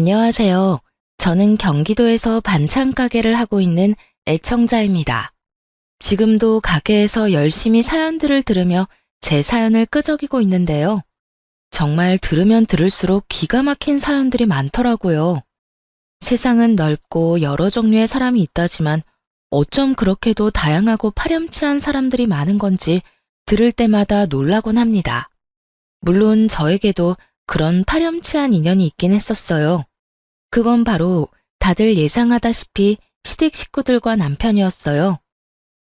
안녕하세요. 저는 경기도에서 반찬 가게를 하고 있는 애청자입니다. 지금도 가게에서 열심히 사연들을 들으며 제 사연을 끄적이고 있는데요. 정말 들으면 들을수록 기가 막힌 사연들이 많더라고요. 세상은 넓고 여러 종류의 사람이 있다지만 어쩜 그렇게도 다양하고 파렴치한 사람들이 많은 건지 들을 때마다 놀라곤 합니다. 물론 저에게도 그런 파렴치한 인연이 있긴 했었어요. 그건 바로 다들 예상하다시피 시댁 식구들과 남편이었어요.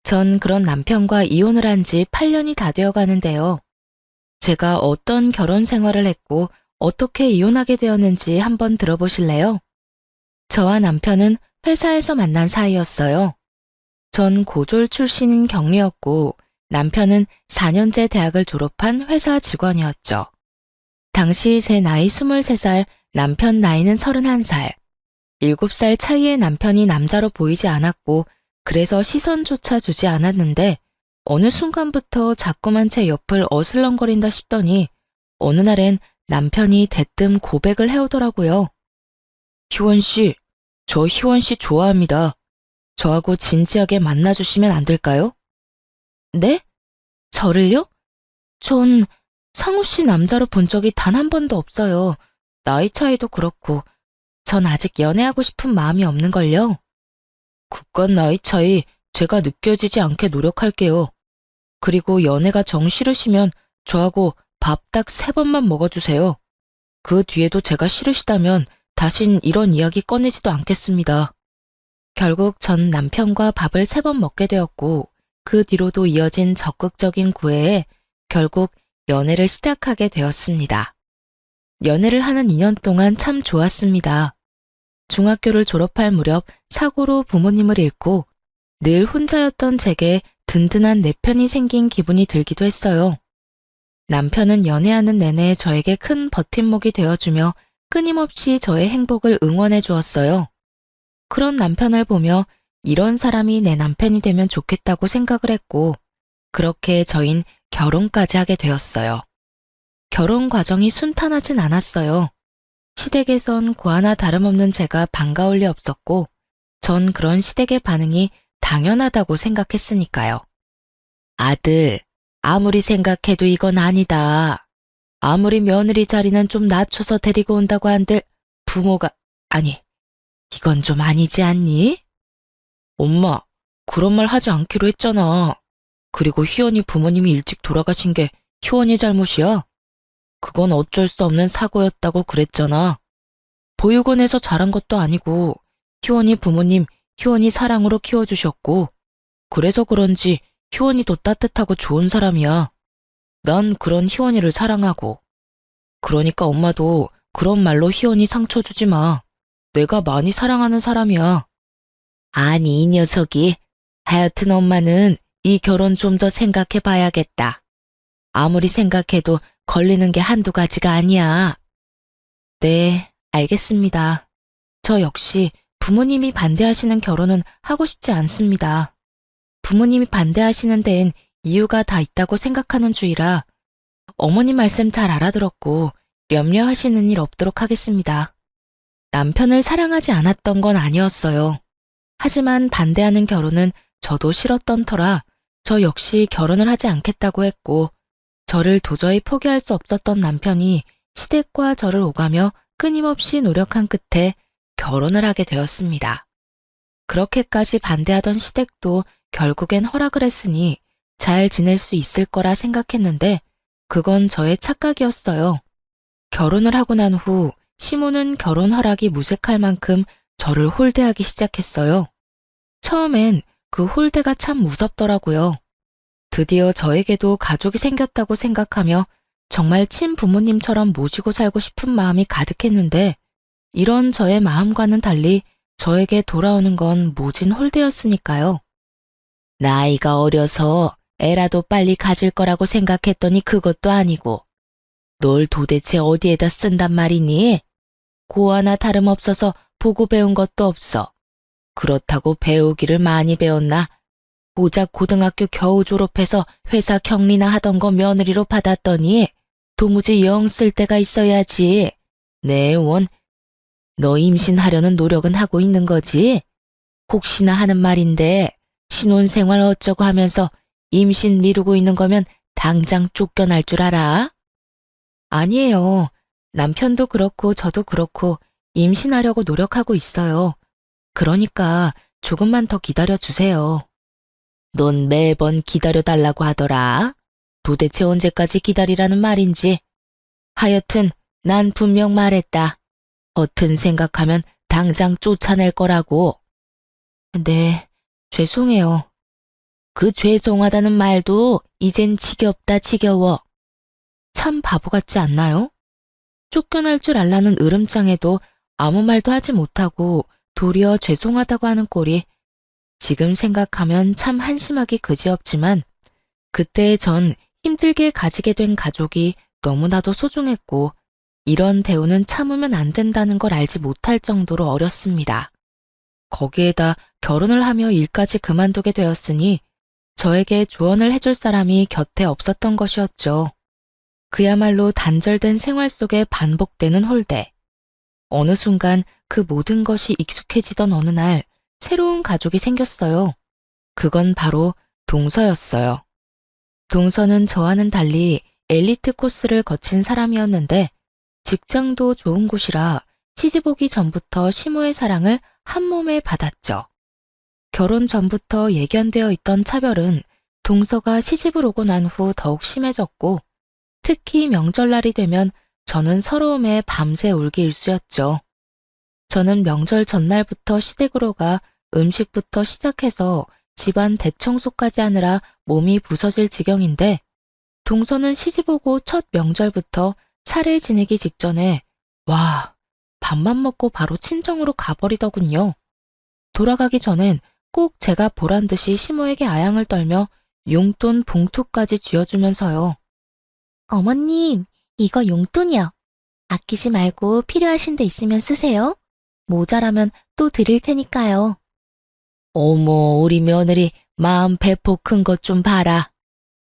전 그런 남편과 이혼을 한 지 8년이 다 되어 가는데요. 제가 어떤 결혼 생활을 했고 어떻게 이혼하게 되었는지 한번 들어보실래요? 저와 남편은 회사에서 만난 사이였어요. 전 고졸 출신인 경리였고 남편은 4년제 대학을 졸업한 회사 직원이었죠. 당시 제 나이 23살, 남편 나이는 31살. 7살 차이의 남편이 남자로 보이지 않았고 그래서 시선조차 주지 않았는데 어느 순간부터 자꾸만 제 옆을 어슬렁거린다 싶더니 어느 날엔 남편이 대뜸 고백을 해오더라고요. 희원 씨, 저 희원 씨 좋아합니다. 저하고 진지하게 만나주시면 안 될까요? 네? 저를요? 전 상우 씨 남자로 본 적이 단 한 번도 없어요. 나이 차이도 그렇고 전 아직 연애하고 싶은 마음이 없는걸요. 그깟 나이 차이 제가 느껴지지 않게 노력할게요. 그리고 연애가 정 싫으시면 저하고 밥 딱 3번만 먹어주세요. 그 뒤에도 제가 싫으시다면 다신 이런 이야기 꺼내지도 않겠습니다. 결국 전 남편과 밥을 3번 먹게 되었고 그 뒤로도 이어진 적극적인 구애에 결국 연애를 시작하게 되었습니다. 연애를 하는 2년 동안 참 좋았습니다. 중학교를 졸업할 무렵 사고로 부모님을 잃고 늘 혼자였던 제게 든든한 내 편이 생긴 기분이 들기도 했어요. 남편은 연애하는 내내 저에게 큰 버팀목이 되어주며 끊임없이 저의 행복을 응원해 주었어요. 그런 남편을 보며 이런 사람이 내 남편이 되면 좋겠다고 생각을 했고 그렇게 저흰 결혼까지 하게 되었어요. 결혼 과정이 순탄하진 않았어요. 시댁에선 고아나 다름없는 제가 반가울 리 없었고 전 그런 시댁의 반응이 당연하다고 생각했으니까요. 아들, 아무리 생각해도 이건 아니다. 아무리 며느리 자리는 좀 낮춰서 데리고 온다고 한들 부모가, 아니, 이건 좀 아니지 않니? 엄마, 그런 말 하지 않기로 했잖아. 그리고 희원이 부모님이 일찍 돌아가신 게 희원이 잘못이야. 그건 어쩔 수 없는 사고였다고 그랬잖아. 보육원에서 자란 것도 아니고 희원이 부모님 희원이 사랑으로 키워주셨고 그래서 그런지 희원이도 따뜻하고 좋은 사람이야. 난 그런 희원이를 사랑하고. 그러니까 엄마도 그런 말로 희원이 상처 주지 마. 내가 많이 사랑하는 사람이야. 아니 이 녀석이. 하여튼 엄마는 이 결혼 좀 더 생각해 봐야겠다. 아무리 생각해도 걸리는 게 한두 가지가 아니야. 네, 알겠습니다. 저 역시 부모님이 반대하시는 결혼은 하고 싶지 않습니다. 부모님이 반대하시는 데엔 이유가 다 있다고 생각하는 주의라 어머님 말씀 잘 알아들었고 염려하시는 일 없도록 하겠습니다. 남편을 사랑하지 않았던 건 아니었어요. 하지만 반대하는 결혼은 저도 싫었던 터라 저 역시 결혼을 하지 않겠다고 했고 저를 도저히 포기할 수 없었던 남편이 시댁과 저를 오가며 끊임없이 노력한 끝에 결혼을 하게 되었습니다. 그렇게까지 반대하던 시댁도 결국엔 허락을 했으니 잘 지낼 수 있을 거라 생각했는데 그건 저의 착각이었어요. 결혼을 하고 난 후 시모는 결혼 허락이 무색할 만큼 저를 홀대하기 시작했어요. 처음엔 그 홀대가 참 무섭더라고요. 드디어 저에게도 가족이 생겼다고 생각하며 정말 친부모님처럼 모시고 살고 싶은 마음이 가득했는데 이런 저의 마음과는 달리 저에게 돌아오는 건 모진 홀대였으니까요. 나이가 어려서 애라도 빨리 가질 거라고 생각했더니 그것도 아니고 널 도대체 어디에다 쓴단 말이니? 고아나 다름없어서 보고 배운 것도 없어. 그렇다고 배우기를 많이 배웠나? 고작 고등학교 겨우 졸업해서 회사 격리나 하던 거 며느리로 받았더니 도무지 영 쓸 데가 있어야지. 내 원, 너 임신하려는 노력은 하고 있는 거지? 혹시나 하는 말인데 신혼생활 어쩌고 하면서 임신 미루고 있는 거면 당장 쫓겨날 줄 알아? 아니에요. 남편도 그렇고 저도 그렇고 임신하려고 노력하고 있어요. 그러니까 조금만 더 기다려 주세요. 넌 매번 기다려달라고 하더라. 도대체 언제까지 기다리라는 말인지. 하여튼 난 분명 말했다. 허튼 생각하면 당장 쫓아낼 거라고. 네, 죄송해요. 그 죄송하다는 말도 이젠 지겹다 지겨워. 참 바보 같지 않나요? 쫓겨날 줄 알라는 으름장에도 아무 말도 하지 못하고 도리어 죄송하다고 하는 꼴이 지금 생각하면 참 한심하기 그지없지만 그때 전 힘들게 가지게 된 가족이 너무나도 소중했고 이런 대우는 참으면 안 된다는 걸 알지 못할 정도로 어렸습니다. 거기에다 결혼을 하며 일까지 그만두게 되었으니 저에게 조언을 해줄 사람이 곁에 없었던 것이었죠. 그야말로 단절된 생활 속에 반복되는 홀대. 어느 순간 그 모든 것이 익숙해지던 어느 날 새로운 가족이 생겼어요. 그건 바로 동서였어요. 동서는 저와는 달리 엘리트 코스를 거친 사람이었는데 직장도 좋은 곳이라 시집 오기 전부터 시모의 사랑을 한 몸에 받았죠. 결혼 전부터 예견되어 있던 차별은 동서가 시집을 오고 난 후 더욱 심해졌고 특히 명절날이 되면 저는 서러움에 밤새 울기 일쑤였죠. 저는 명절 전날부터 시댁으로 가 음식부터 시작해서 집안 대청소까지 하느라 몸이 부서질 지경인데 동서는 시집 오고 첫 명절부터 차례 지내기 직전에 와, 밥만 먹고 바로 친정으로 가버리더군요. 돌아가기 전엔 꼭 제가 보란 듯이 시모에게 아양을 떨며 용돈 봉투까지 쥐어주면서요. 어머님, 이거 용돈이요. 아끼지 말고 필요하신 데 있으면 쓰세요. 모자라면 또 드릴 테니까요. 어머, 우리 며느리 마음 배포 큰 것 좀 봐라.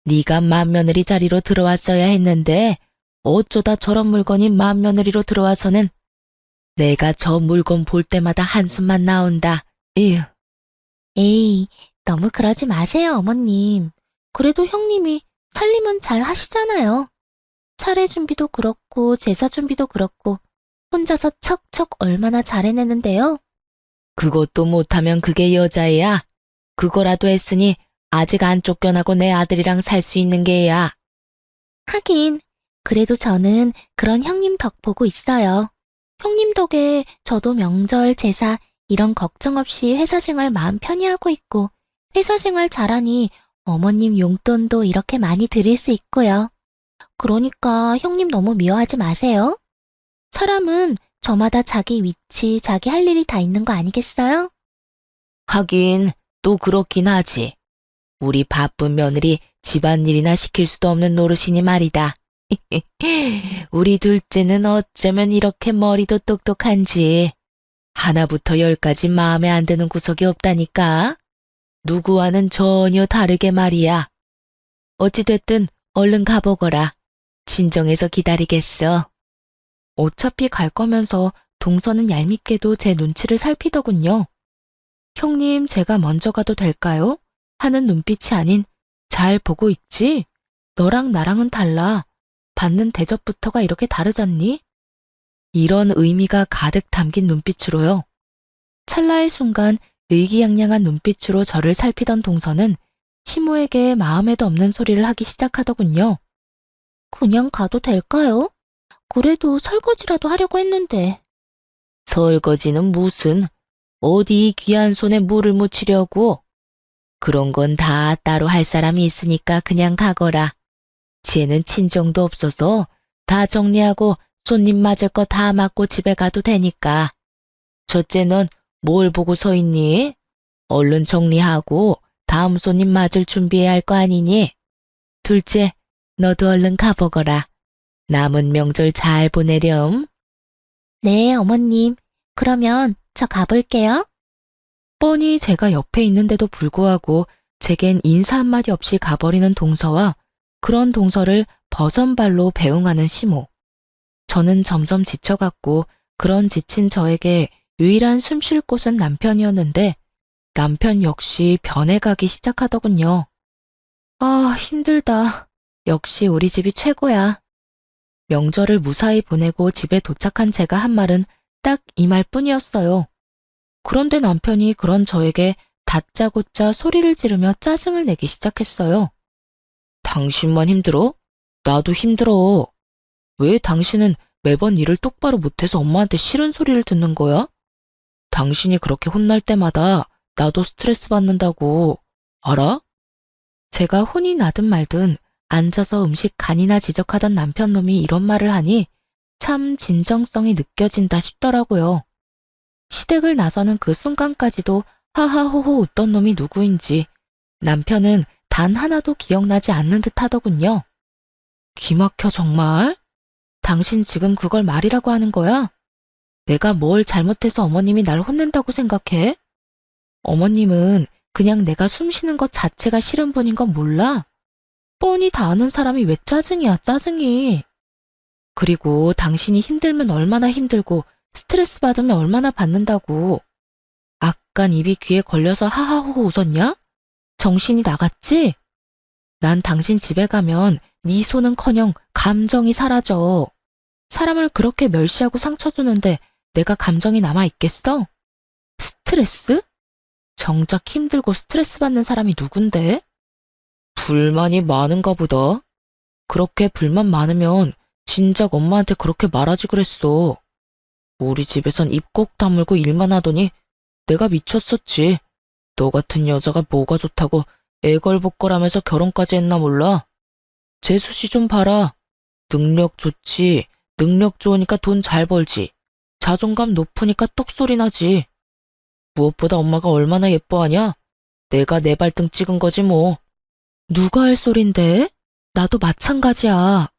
네가 맏며느리 자리로 들어왔어야 했는데 어쩌다 저런 물건이 맏며느리로 들어와서는 내가 저 물건 볼 때마다 한숨만 나온다. 에휴. 에이, 너무 그러지 마세요, 어머님. 그래도 형님이 살림은 잘 하시잖아요. 차례 준비도 그렇고 제사 준비도 그렇고 혼자서 척척 얼마나 잘 해내는데요. 그것도 못하면 그게 여자애야. 그거라도 했으니 아직 안 쫓겨나고 내 아들이랑 살 수 있는 게야. 하긴 그래도 저는 그런 형님 덕 보고 있어요. 형님 덕에 저도 명절, 제사 이런 걱정 없이 회사 생활 마음 편히 하고 있고 회사 생활 잘하니 어머님 용돈도 이렇게 많이 드릴 수 있고요. 그러니까 형님 너무 미워하지 마세요. 사람은 저마다 자기 위치, 자기 할 일이 다 있는 거 아니겠어요? 하긴 또 그렇긴 하지. 우리 바쁜 며느리 집안일이나 시킬 수도 없는 노릇이니 말이다. 우리 둘째는 어쩌면 이렇게 머리도 똑똑한지. 하나부터 열까지 마음에 안 드는 구석이 없다니까. 누구와는 전혀 다르게 말이야. 어찌됐든 얼른 가보거라. 친정에서 기다리겠어. 어차피 갈 거면서 동서는 얄밉게도 제 눈치를 살피더군요. 형님, 제가 먼저 가도 될까요? 하는 눈빛이 아닌 잘 보고 있지? 너랑 나랑은 달라. 받는 대접부터가 이렇게 다르잖니? 이런 의미가 가득 담긴 눈빛으로요. 찰나의 순간 의기양양한 눈빛으로 저를 살피던 동서는 시모에게 마음에도 없는 소리를 하기 시작하더군요. 그냥 가도 될까요? 그래도 설거지라도 하려고 했는데. 설거지는 무슨? 어디 귀한 손에 물을 묻히려고? 그런 건 다 따로 할 사람이 있으니까 그냥 가거라. 쟤는 친정도 없어서 다 정리하고 손님 맞을 거 다 맡고 집에 가도 되니까. 첫째 넌 뭘 보고 서 있니? 얼른 정리하고 다음 손님 맞을 준비해야 할 거 아니니? 둘째, 너도 얼른 가보거라. 남은 명절 잘 보내렴. 네, 어머님. 그러면 저 가볼게요. 뻔히 제가 옆에 있는데도 불구하고 제겐 인사 한마디 없이 가버리는 동서와 그런 동서를 버선발로 배웅하는 시모. 저는 점점 지쳐갔고 그런 지친 저에게 유일한 숨 쉴 곳은 남편이었는데 남편 역시 변해가기 시작하더군요. 아, 힘들다. 역시 우리 집이 최고야. 명절을 무사히 보내고 집에 도착한 제가 한 말은 딱 이 말뿐이었어요. 그런데 남편이 그런 저에게 다짜고짜 소리를 지르며 짜증을 내기 시작했어요. 당신만 힘들어? 나도 힘들어. 왜 당신은 매번 일을 똑바로 못해서 엄마한테 싫은 소리를 듣는 거야? 당신이 그렇게 혼날 때마다 나도 스트레스 받는다고. 알아? 제가 혼이 나든 말든 앉아서 음식 간이나 지적하던 남편놈이 이런 말을 하니 참 진정성이 느껴진다 싶더라고요. 시댁을 나서는 그 순간까지도 하하호호 웃던 놈이 누구인지 남편은 단 하나도 기억나지 않는 듯 하더군요. 기막혀 정말? 당신 지금 그걸 말이라고 하는 거야? 내가 뭘 잘못해서 어머님이 날 혼낸다고 생각해? 어머님은 그냥 내가 숨 쉬는 것 자체가 싫은 분인 건 몰라? 뻔히 다 아는 사람이 왜 짜증이야, 짜증이. 그리고 당신이 힘들면 얼마나 힘들고 스트레스 받으면 얼마나 받는다고. 아깐 입이 귀에 걸려서 하하호호 웃었냐? 정신이 나갔지? 난 당신 집에 가면 미소는커녕 감정이 사라져. 사람을 그렇게 멸시하고 상처 주는데 내가 감정이 남아있겠어? 스트레스? 정작 힘들고 스트레스 받는 사람이 누군데? 불만이 많은가 보다. 그렇게 불만 많으면 진작 엄마한테 그렇게 말하지 그랬어. 우리 집에선 입 꼭 다물고 일만 하더니 내가 미쳤었지. 너 같은 여자가 뭐가 좋다고 애걸복걸하면서 결혼까지 했나 몰라? 재수 씨 좀 봐라. 능력 좋지. 능력 좋으니까 돈 잘 벌지. 자존감 높으니까 똑소리 나지. 무엇보다 엄마가 얼마나 예뻐하냐? 내가 내 발등 찍은 거지 뭐. 누가 할 소린데? 나도 마찬가지야.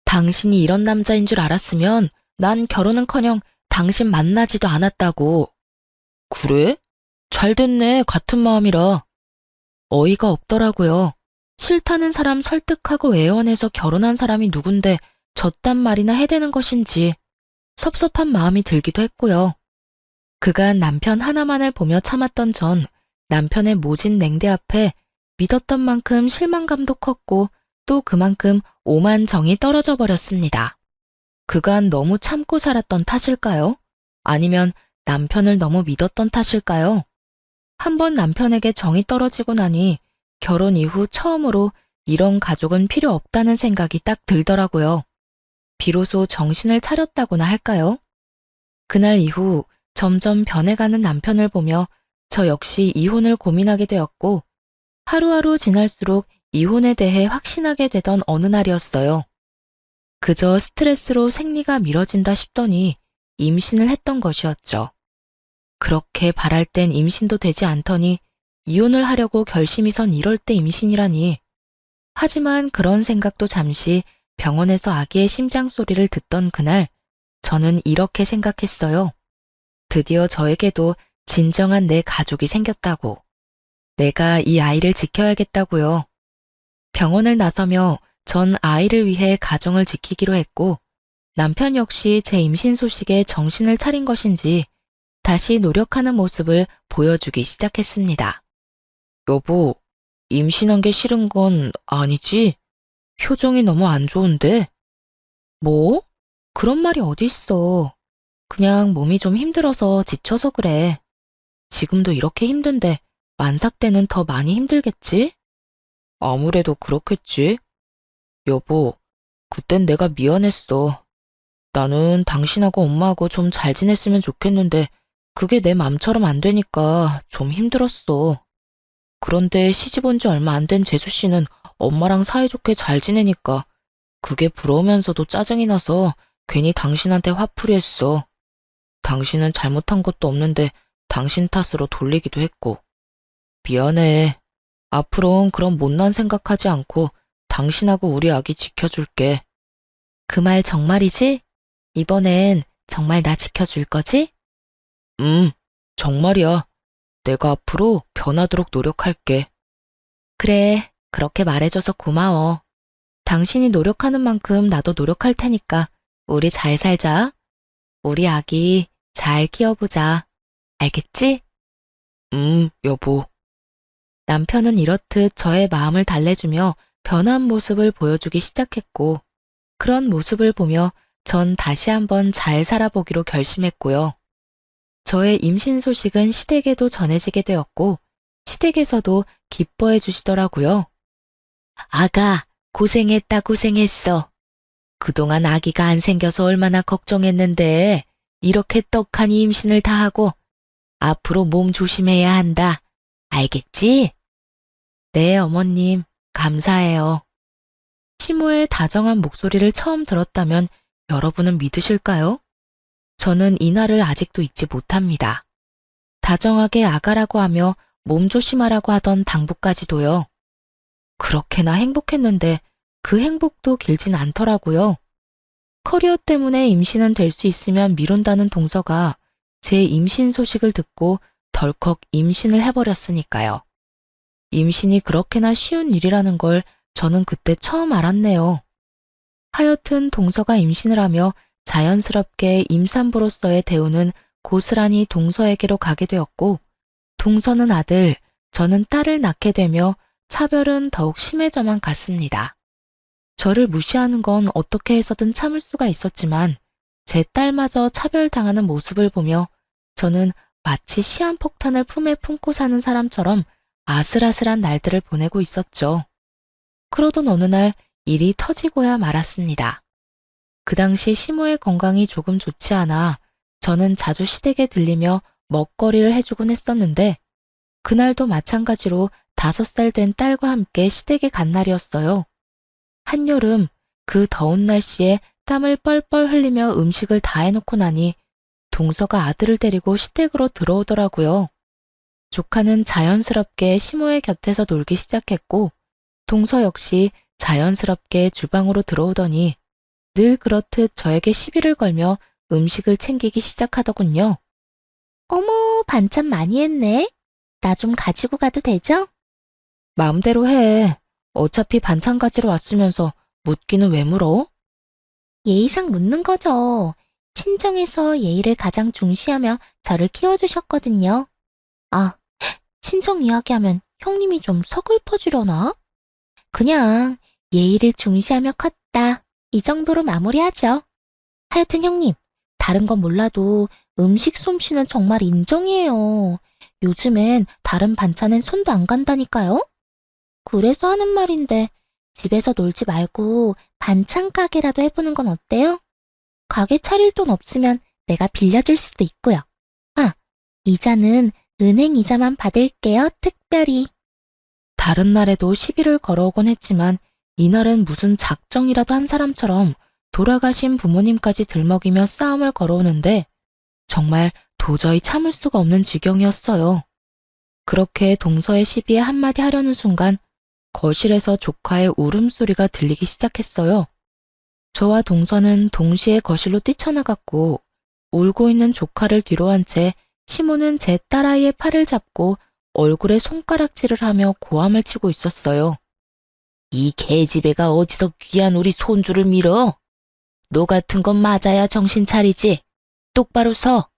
당신이 이런 남자인 줄 알았으면 난 결혼은커녕 당신 만나지도 않았다고. 그래? 잘 됐네. 같은 마음이라. 어이가 없더라고요. 싫다는 사람 설득하고 애원해서 결혼한 사람이 누군데 저딴 말이나 해대는 것인지 섭섭한 마음이 들기도 했고요. 그간 남편 하나만을 보며 참았던 전 남편의 모진 냉대 앞에 믿었던 만큼 실망감도 컸고 또 그만큼 오만 정이 떨어져 버렸습니다. 그간 너무 참고 살았던 탓일까요? 아니면 남편을 너무 믿었던 탓일까요? 한번 남편에게 정이 떨어지고 나니 결혼 이후 처음으로 이런 가족은 필요 없다는 생각이 딱 들더라고요. 비로소 정신을 차렸다고나 할까요? 그날 이후 점점 변해가는 남편을 보며 저 역시 이혼을 고민하게 되었고 하루하루 지날수록 이혼에 대해 확신하게 되던 어느 날이었어요. 그저 스트레스로 생리가 미뤄진다 싶더니 임신을 했던 것이었죠. 그렇게 바랄 땐 임신도 되지 않더니 이혼을 하려고 결심이 선 이럴 때 임신이라니. 하지만 그런 생각도 잠시 병원에서 아기의 심장 소리를 듣던 그날 저는 이렇게 생각했어요. 드디어 저에게도 진정한 내 가족이 생겼다고. 내가 이 아이를 지켜야겠다고요. 병원을 나서며 전 아이를 위해 가정을 지키기로 했고 남편 역시 제 임신 소식에 정신을 차린 것인지 다시 노력하는 모습을 보여주기 시작했습니다. 여보, 임신한 게 싫은 건 아니지? 표정이 너무 안 좋은데? 뭐? 그런 말이 어딨어. 그냥 몸이 좀 힘들어서 지쳐서 그래. 지금도 이렇게 힘든데 만삭 때는 더 많이 힘들겠지? 아무래도 그렇겠지. 여보, 그땐 내가 미안했어. 나는 당신하고 엄마하고 좀 잘 지냈으면 좋겠는데 그게 내 맘처럼 안 되니까 좀 힘들었어. 그런데 시집 온 지 얼마 안 된 재수 씨는 엄마랑 사이좋게 잘 지내니까 그게 부러우면서도 짜증이 나서 괜히 당신한테 화풀이 했어. 당신은 잘못한 것도 없는데 당신 탓으로 돌리기도 했고. 미안해. 앞으로는 그런 못난 생각하지 않고 당신하고 우리 아기 지켜줄게. 그 말 정말이지? 이번엔 정말 나 지켜줄 거지? 정말이야. 내가 앞으로 변하도록 노력할게. 그래, 그렇게 말해줘서 고마워. 당신이 노력하는 만큼 나도 노력할 테니까 우리 잘 살자. 우리 아기 잘 키워보자. 알겠지? 여보. 남편은 이렇듯 저의 마음을 달래주며 변한 모습을 보여주기 시작했고, 그런 모습을 보며 전 다시 한번 잘 살아보기로 결심했고요. 저의 임신 소식은 시댁에도 전해지게 되었고, 시댁에서도 기뻐해 주시더라고요. 아가, 고생했다, 고생했어. 그동안 아기가 안 생겨서 얼마나 걱정했는데, 이렇게 떡하니 임신을 다 하고, 앞으로 몸 조심해야 한다. 알겠지? 네, 어머님, 감사해요. 시모의 다정한 목소리를 처음 들었다면 여러분은 믿으실까요? 저는 이날을 아직도 잊지 못합니다. 다정하게 아가라고 하며 몸 조심하라고 하던 당부까지도요. 그렇게나 행복했는데 그 행복도 길진 않더라고요. 커리어 때문에 임신은 될 수 있으면 미룬다는 동서가 제 임신 소식을 듣고 덜컥 임신을 해버렸으니까요. 임신이 그렇게나 쉬운 일이라는 걸 저는 그때 처음 알았네요. 하여튼 동서가 임신을 하며 자연스럽게 임산부로서의 대우는 고스란히 동서에게로 가게 되었고, 동서는 아들, 저는 딸을 낳게 되며 차별은 더욱 심해져만 갔습니다. 저를 무시하는 건 어떻게 해서든 참을 수가 있었지만 제 딸마저 차별당하는 모습을 보며 저는 마치 시한폭탄을 품에 품고 사는 사람처럼 아슬아슬한 날들을 보내고 있었죠. 그러던 어느 날 일이 터지고야 말았습니다. 그 당시 시모의 건강이 조금 좋지 않아 저는 자주 시댁에 들리며 먹거리를 해주곤 했었는데, 그날도 마찬가지로 5살 된 딸과 함께 시댁에 간 날이었어요. 한여름 그 더운 날씨에 땀을 뻘뻘 흘리며 음식을 다 해놓고 나니 동서가 아들을 데리고 시댁으로 들어오더라고요. 조카는 자연스럽게 시모의 곁에서 놀기 시작했고, 동서 역시 자연스럽게 주방으로 들어오더니 늘 그렇듯 저에게 시비를 걸며 음식을 챙기기 시작하더군요. 어머, 반찬 많이 했네. 나 좀 가지고 가도 되죠? 마음대로 해. 어차피 반찬 가지러 왔으면서 묻기는 왜 물어? 예의상 묻는 거죠. 친정에서 예의를 가장 중시하며 저를 키워주셨거든요. 아, 친정 이야기하면 형님이 좀 서글퍼지려나? 그냥 예의를 중시하며 컸다. 이 정도로 마무리하죠. 하여튼 형님, 다른 건 몰라도 음식 솜씨는 정말 인정이에요. 요즘엔 다른 반찬엔 손도 안 간다니까요? 그래서 하는 말인데 집에서 놀지 말고 반찬 가게라도 해보는 건 어때요? 가게 차릴 돈 없으면 내가 빌려줄 수도 있고요. 아, 이자는 은행 이자만 받을게요, 특별히. 다른 날에도 시비를 걸어오곤 했지만 이날은 무슨 작정이라도 한 사람처럼 돌아가신 부모님까지 들먹이며 싸움을 걸어오는데 정말 도저히 참을 수가 없는 지경이었어요. 그렇게 동서의 시비에 한마디 하려는 순간 거실에서 조카의 울음소리가 들리기 시작했어요. 저와 동서는 동시에 거실로 뛰쳐나갔고 울고 있는 조카를 뒤로 한 채 시모는 제 딸아이의 팔을 잡고 얼굴에 손가락질을 하며 고함을 치고 있었어요. 이 계집애가 어디서 귀한 우리 손주를 밀어? 너 같은 건 맞아야 정신 차리지. 똑바로 서.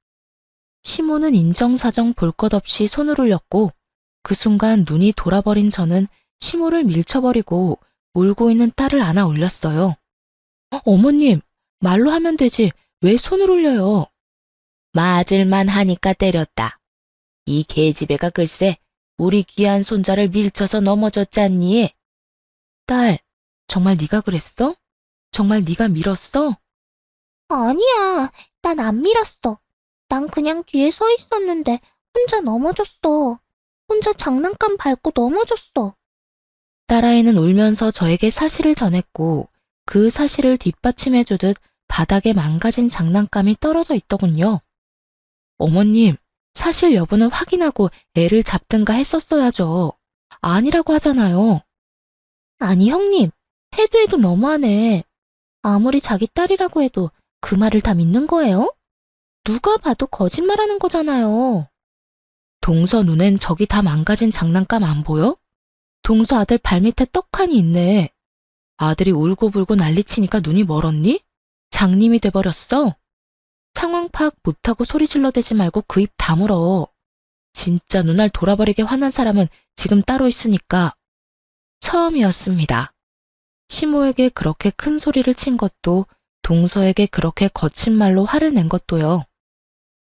시모는 인정사정 볼 것 없이 손을 올렸고 그 순간 눈이 돌아버린 저는 시모를 밀쳐버리고 울고 있는 딸을 안아 올렸어요. 어머님, 말로 하면 되지 왜 손을 올려요? 맞을만 하니까 때렸다. 이 계집애가 글쎄 우리 귀한 손자를 밀쳐서 넘어졌잖니. 딸, 정말 네가 그랬어? 정말 네가 밀었어? 아니야, 난 안 밀었어. 난 그냥 뒤에 서 있었는데 혼자 넘어졌어. 혼자 장난감 밟고 넘어졌어. 딸아이는 울면서 저에게 사실을 전했고 그 사실을 뒷받침해주듯 바닥에 망가진 장난감이 떨어져 있더군요. 어머님, 사실 여부는 확인하고 애를 잡든가 했었어야죠. 아니라고 하잖아요. 아니 형님, 해도 해도 너무하네. 아무리 자기 딸이라고 해도 그 말을 다 믿는 거예요? 누가 봐도 거짓말하는 거잖아요. 동서 눈엔 저기 다 망가진 장난감 안 보여? 동서 아들 발밑에 떡하니 있네. 아들이 울고불고 난리치니까 눈이 멀었니? 장님이 돼버렸어. 상황 파악 못하고 소리 질러대지 말고 그 입 다물어. 진짜 눈알 돌아버리게 화난 사람은 지금 따로 있으니까. 처음이었습니다. 시모에게 그렇게 큰 소리를 친 것도, 동서에게 그렇게 거친 말로 화를 낸 것도요.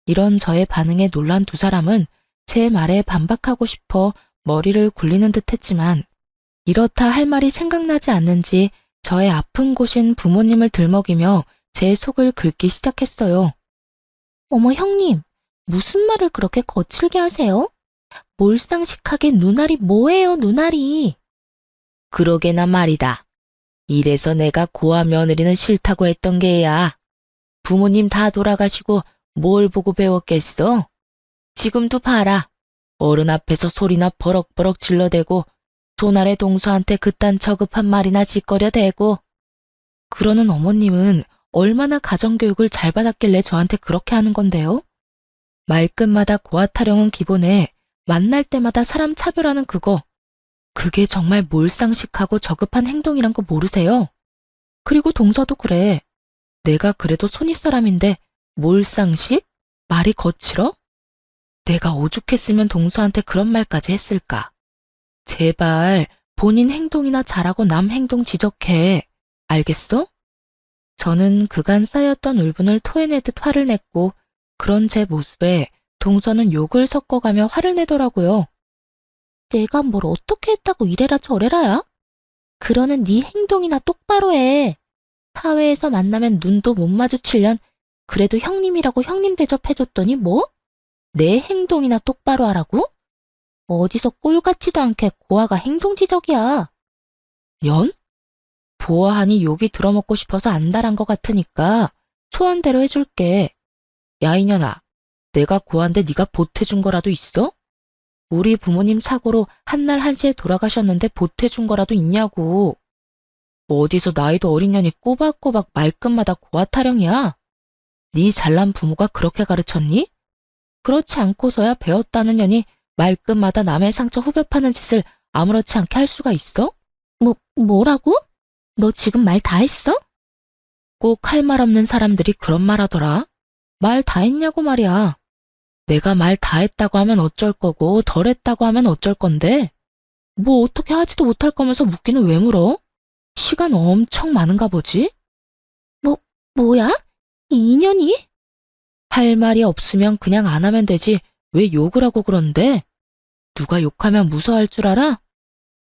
이런 저의 반응에 놀란 두 사람은 제 말에 반박하고 싶어 머리를 굴리는 듯 했지만, 이렇다 할 말이 생각나지 않는지 저의 아픈 곳인 부모님을 들먹이며 제 속을 긁기 시작했어요. 어머 형님, 무슨 말을 그렇게 거칠게 하세요? 몰상식하게 눈알이 뭐예요, 눈알이? 그러게나 말이다. 이래서 내가 고아 며느리는 싫다고 했던 게야. 부모님 다 돌아가시고 뭘 보고 배웠겠어? 지금도 봐라. 어른 앞에서 소리나 버럭버럭 질러대고 손 아래 동서한테 그딴 저급한 말이나 짓거려대고. 그러는 어머님은 얼마나 가정교육을 잘 받았길래 저한테 그렇게 하는 건데요? 말끝마다 고아 타령은 기본에 만날 때마다 사람 차별하는 그거. 그게 정말 몰상식하고 저급한 행동이란 거 모르세요? 그리고 동서도 그래. 내가 그래도 손윗사람인데 몰상식? 말이 거칠어? 내가 오죽했으면 동서한테 그런 말까지 했을까? 제발 본인 행동이나 잘하고 남 행동 지적해. 알겠어? 저는 그간 쌓였던 울분을 토해내듯 화를 냈고, 그런 제 모습에 동서는 욕을 섞어가며 화를 내더라고요. 내가 뭘 어떻게 했다고 이래라 저래라야? 그러는 네 행동이나 똑바로 해. 사회에서 만나면 눈도 못 마주치련 그래도 형님이라고 형님 대접해줬더니 뭐? 내 행동이나 똑바로 하라고? 어디서 꼴 같지도 않게 고아가 행동 지적이야. 연? 보아하니 욕이 들어먹고 싶어서 안달한 것 같으니까 소원대로 해줄게. 야 이년아, 내가 고아인데 네가 보태준 거라도 있어? 우리 부모님 사고로 한날 한시에 돌아가셨는데 보태준 거라도 있냐고. 어디서 나이도 어린 년이 꼬박꼬박 말끝마다 고아 타령이야? 네 잘난 부모가 그렇게 가르쳤니? 그렇지 않고서야 배웠다는 년이 말끝마다 남의 상처 후벼 파는 짓을 아무렇지 않게 할 수가 있어? 뭐라고? 너 지금 말 다 했어? 꼭 할 말 없는 사람들이 그런 말 하더라. 말 다 했냐고 말이야. 내가 말 다 했다고 하면 어쩔 거고 덜 했다고 하면 어쩔 건데? 뭐 어떻게 하지도 못할 거면서 묻기는 왜 물어? 시간 엄청 많은가 보지? 뭐야? 이 인연이? 할 말이 없으면 그냥 안 하면 되지 왜 욕을 하고 그런데? 누가 욕하면 무서워할 줄 알아?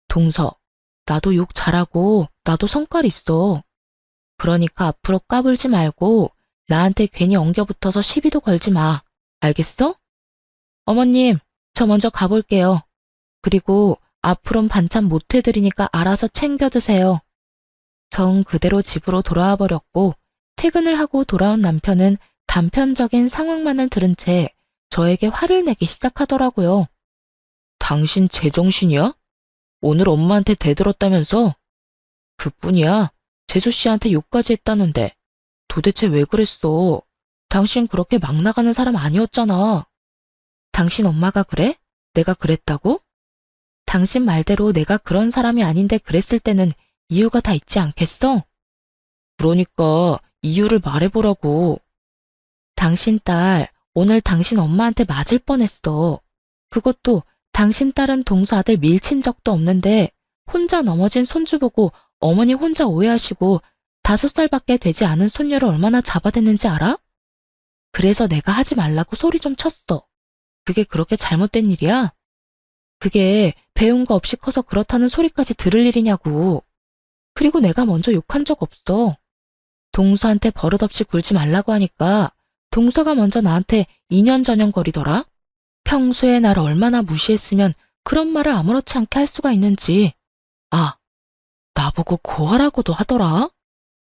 동서, 나도 욕 잘하고 나도 성깔 있어. 그러니까 앞으로 까불지 말고 나한테 괜히 엉겨붙어서 시비도 걸지 마. 알겠어? 어머님, 저 먼저 가볼게요. 그리고 앞으론 반찬 못 해드리니까 알아서 챙겨 드세요. 정 그대로 집으로 돌아와 버렸고, 퇴근을 하고 돌아온 남편은 단편적인 상황만을 들은 채 저에게 화를 내기 시작하더라고요. 당신 제정신이야? 오늘 엄마한테 대들었다면서? 그뿐이야. 재수 씨한테 욕까지 했다는데. 도대체 왜 그랬어? 당신 그렇게 막 나가는 사람 아니었잖아. 당신 엄마가 그래? 내가 그랬다고? 당신 말대로 내가 그런 사람이 아닌데 그랬을 때는 이유가 다 있지 않겠어? 그러니까 이유를 말해보라고. 당신 딸 오늘 당신 엄마한테 맞을 뻔했어. 그것도 당신 딸은 동서 아들 밀친 적도 없는데 혼자 넘어진 손주 보고 어머니 혼자 오해하시고 5살밖에 되지 않은 손녀를 얼마나 잡아댔는지 알아? 그래서 내가 하지 말라고 소리 좀 쳤어. 그게 그렇게 잘못된 일이야? 그게 배운 거 없이 커서 그렇다는 소리까지 들을 일이냐고. 그리고 내가 먼저 욕한 적 없어. 동서한테 버릇없이 굴지 말라고 하니까 동서가 먼저 나한테 이년저년거리더라. 평소에 나를 얼마나 무시했으면 그런 말을 아무렇지 않게 할 수가 있는지. 아, 나보고 고아라고도 하더라.